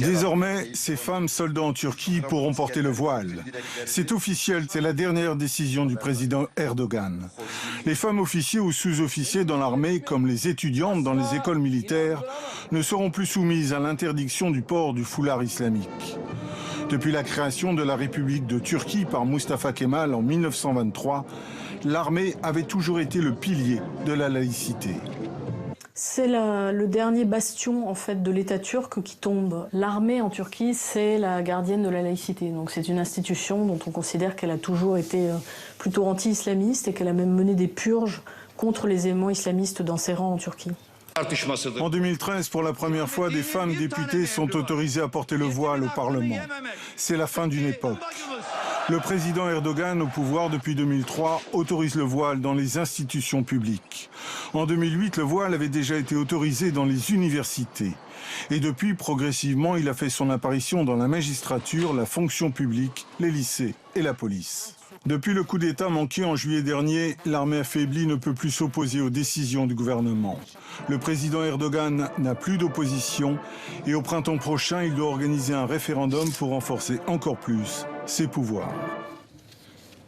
Désormais, ces femmes soldats en Turquie pourront porter le voile. C'est officiel, c'est la dernière décision du président Erdogan. Les femmes officiers ou sous-officiers dans l'armée, comme les étudiantes dans les écoles militaires, ne seront plus soumises à l'interdiction du port du foulard islamique. Depuis la création de la République de Turquie par Mustafa Kemal en 1923, l'armée avait toujours été le pilier de la laïcité. C'est le dernier bastion en fait de l'État turc qui tombe. L'armée en Turquie, c'est la gardienne de la laïcité. Donc c'est une institution dont on considère qu'elle a toujours été plutôt anti-islamiste et qu'elle a même mené des purges contre les éléments islamistes dans ses rangs en Turquie. En 2013, pour la première fois, des femmes députées sont autorisées à porter le voile au Parlement. C'est la fin d'une époque. Le président Erdogan, au pouvoir depuis 2003, autorise le voile dans les institutions publiques. En 2008, le voile avait déjà été autorisé dans les universités. Et depuis, progressivement, il a fait son apparition dans la magistrature, la fonction publique, les lycées et la police. Depuis le coup d'État manqué en juillet dernier, l'armée affaiblie ne peut plus s'opposer aux décisions du gouvernement. Le président Erdogan n'a plus d'opposition et au printemps prochain, il doit organiser un référendum pour renforcer encore plus ses pouvoirs.